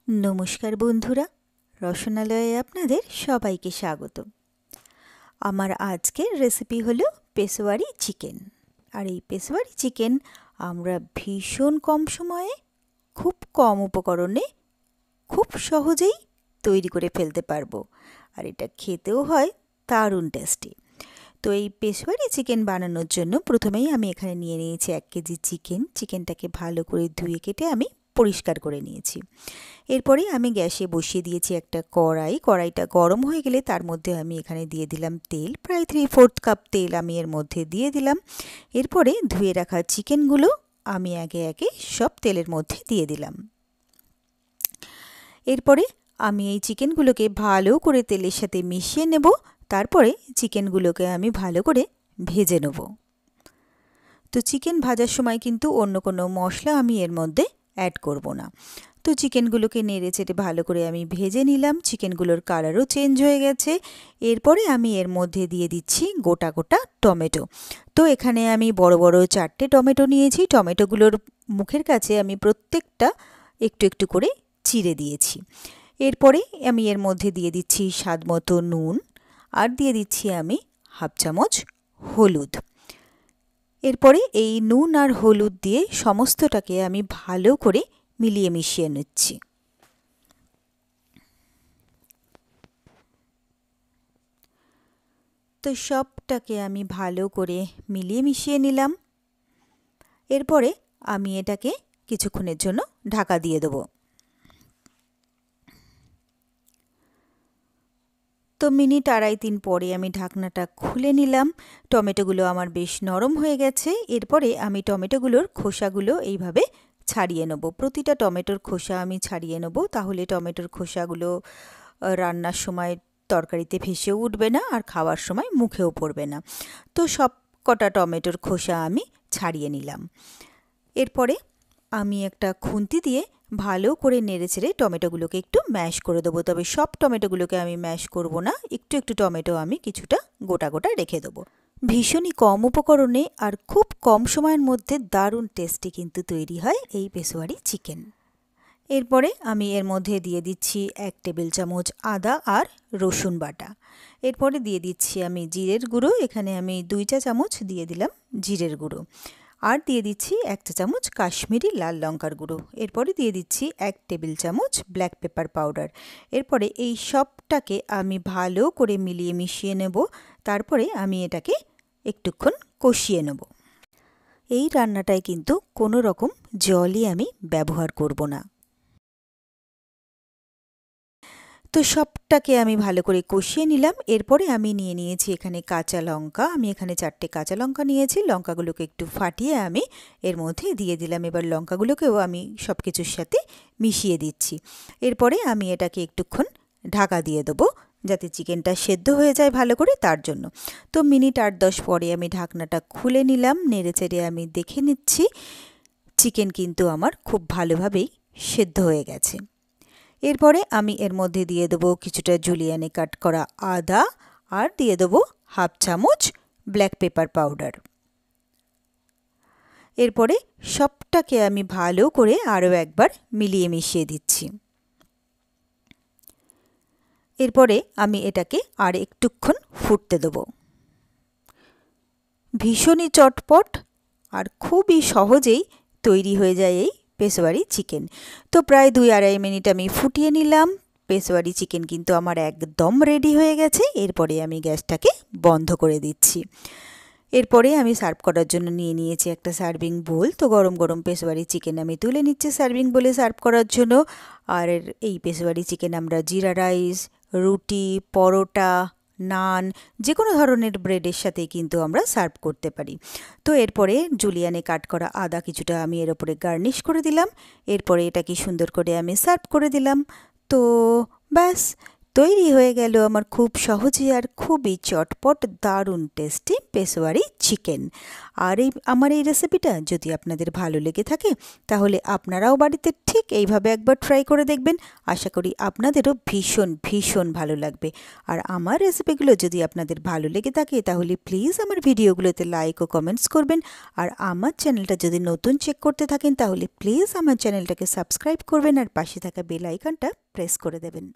नमस्कार बंधुरा रसनालये आपनादेर सबाइके स्वागत। आमार आजकेर रेसिपि हलो पेशवारी चिकेन। और ये पेशवारी चिकेन आमरा भीषण कम समये खूब कम उपकरणे खूब सहजेई तैरी करे फेलते पारबो और एटा खेतेও হয় दारुण टेस्टी। तो ये पेशवारी चिकेन बानानोर जोन्नो प्रथमेई आमी एखाने निये नियेछि 1 केजी चिकेन। चिकेनटाके भालो करे धुए केटे आमी परिष्कार करे निয়েছি। এরপরে আমি গ্যাসে বসিয়ে দিয়েছি একটা কড়াই। কড়াইটা গরম হয়ে গেলে তার মধ্যে আমি এখানে দিয়ে দিলাম তেল, প্রায় 3/4 কাপ তেল আমি এর মধ্যে দিয়ে দিলাম। এরপরে ধুয়ে রাখা চিকেনগুলো আমি একে একে সব তেলের মধ্যে দিয়ে দিলাম। এরপরে আমি এই চিকেনগুলোকে ভালো করে তেলের সাথে মিশিয়ে নেব। তারপরে চিকেনগুলোকে আমি ভালো করে ভেজে নেব। তো চিকেন ভাজার সময় কিন্তু অন্য কোনো মশলা আমি এর মধ্যে অ্যাড করব না। তো চিকেনগুলোকে নেড়ে চেড়ে ভালো করে আমি ভেজে নিলাম। চিকেনগুলোর কালারও চেঞ্জ হয়ে গেছে। এরপরে আমি এর মধ্যে দিয়ে দিচ্ছি গোটা গোটা টমেটো। তো এখানে আমি বড় বড় 4টে টমেটো নিয়েছি। টমেটোগুলোর মুখের কাছে আমি প্রত্যেকটা একটু একটু করে চিড়ে দিয়েছি। এরপরে আমি এর মধ্যে দিয়ে দিচ্ছি স্বাদমতো নুন আর দিয়ে দিচ্ছি আমি হাফ চামচ হলুদ। এরপরে এই নুন আর হলুদ দিয়ে সমস্তটাকে আমি ভালো করে মিলিয়ে মিশিয়ে নিচ্ছি। তো সবটাকে আমি ভালো করে মিলিয়ে মিশিয়ে নিলাম। এরপরে আমি এটাকে কিছুক্ষণের জন্য ঢাকা দিয়ে দেব। তো মিনিট 2.5-3 পরে আমি ঢাকনাটা খুলে নিলাম। টমেটোগুলো আমার বেশ নরম হয়ে গেছে। এরপরে আমি টমেটোগুলোর খোসাগুলো এইভাবে ছাড়িয়ে নেব। প্রতিটা টমেটোর খোসা আমি ছাড়িয়ে নেব, তাহলে টমেটোর খোসাগুলো রান্নার সময় তরকারিতে ভেসেও উঠবে না আর খাওয়ার সময় মুখেও পড়বে না। তো সব কটা টমেটোর খোসা আমি ছাড়িয়ে নিলাম। এরপরে আমি একটা খুন্তি দিয়ে ভালো করে নেড়েচেড়ে টমেটোগুলোকে একটু ম্যাশ করে দেবো। তবে সব টমেটোগুলোকে আমি ম্যাশ করব না, একটু একটু টমেটো আমি কিছুটা গোটা গোটা রেখে দেবো। ভীষণই কম উপকরণে আর খুব কম সময়ের মধ্যে দারুণ টেস্টি কিন্তু তৈরি হয় এই পেশোয়ারি চিকেন। এরপরে আমি এর মধ্যে দিয়ে দিচ্ছি 1 টেবিল চামচ আদা আর রসুন বাটা। এরপরে দিয়ে দিচ্ছি আমি জিরের গুঁড়ো। এখানে আমি 2 চা চামচ দিয়ে দিলাম জিরের গুঁড়ো। আর দিয়ে দিচ্ছি 1 চা চামচ কাশ্মীরি লাল লঙ্কার গুঁড়ো। এরপরে দিয়ে দিচ্ছি 1 টেবিল চামচ ব্ল্যাক পেপার পাউডার। এরপরে এই সবটাকে আমি ভালো করে মিলিয়ে মিশিয়ে নেব। তারপরে আমি এটাকে একটুক্ষণ কষিয়ে নেব। এই রান্নাটায় কিন্তু কোনো রকম জলই আমি ব্যবহার করব না। তো সবটাকে আমি ভালো করে কষিয়ে নিলাম। এরপরে আমি নিয়েছি এখানে কাঁচা লঙ্কা। আমি এখানে 4টে কাঁচা লঙ্কা নিয়েছি। লঙ্কাগুলোকে একটু ফাটিয়ে আমি এর মধ্যে দিয়ে দিলাম। এবার লঙ্কাগুলোকেও আমি সব কিছুর সাথে মিশিয়ে দিচ্ছি। এরপরে আমি এটাকে একটুক্ষণ ঢাকা দিয়ে দেবো যাতে চিকেনটা সেদ্ধ হয়ে যায় ভালো করে, তার জন্য। তো মিনিট 8-10 পরে আমি ঢাকনাটা খুলে নিলাম। নেড়েচেড়ে আমি দেখে নিচ্ছি চিকেন কিন্তু আমার খুব ভালোভাবেই সেদ্ধ হয়ে গেছে। এরপরে আমি এর মধ্যে দিয়ে দেবো কিছুটা জুলিয়ানে কাট করা আদা আর দিয়ে দেবো হাফ চামচ ব্ল্যাক পেপার পাউডার। এরপরে সবটাকে আমি ভালো করে আরও একবার মিলিয়ে মিশিয়ে দিচ্ছি। এরপরে আমি এটাকে আর একটুক্ষণ ফুটতে দেবো। ভীষণই চটপট আর খুবই সহজেই তৈরি হয়ে যায় এই পেশোয়ারি চিকেন। তো প্রায় 2-2.5 মিনিট আমি ফুটিয়ে নিলাম। পেশোয়ারি চিকেন কিন্তু আমার একদম রেডি হয়ে গেছে। এরপরে আমি গ্যাসটাকে বন্ধ করে দিচ্ছি। এরপরে আমি সার্ভ করার জন্য নিয়েছি একটা সার্ভিং বোল। তো গরম গরম পেশোয়ারি চিকেন আমি তুলে নিচ্ছি সার্ভিং বোলে সার্ভ করার জন্য। আর এই পেশোয়ারি চিকেন আমরা জিরা রাইস, রুটি, পরোটা, নান যে কোনো ধরনের ব্রেডের সাথে কিন্তু আমরা সার্ভ করতে পারি। তো এরপরে জুলিয়ানে কাট করা আদা কিছুটা আমি এর উপরে গার্নিশ করে দিলাম। এরপরে এটাকে সুন্দর করে আমি সার্ভ করে দিলাম। তো ব্যাস, তৈরি হয়ে গেল আমার খুব সহজে আর খুবই চটপট দারুণ টেস্টি পেশোয়ারি চিকেন। আর আমার এই রেসিপিটা যদি আপনাদের ভালো লেগে থাকে তাহলে আপনারাও বাড়িতে ঠিক এইভাবে একবার ট্রাই করে দেখবেন। আশা করি আপনাদেরও ভীষণ ভীষণ ভালো লাগবে। আর আমার রেসিপিগুলো যদি আপনাদের ভালো লেগে থাকে তাহলে প্লিজ আমার ভিডিওগুলোতে লাইক ও কমেন্টস করবেন। আর আমার চ্যানেলটা যদি নতুন চেক করতে থাকেন তাহলে প্লিজ আমার চ্যানেলটাকে সাবস্ক্রাইব করবেন আর পাশে থাকা বেল আইকনটা প্রেস করে দেবেন।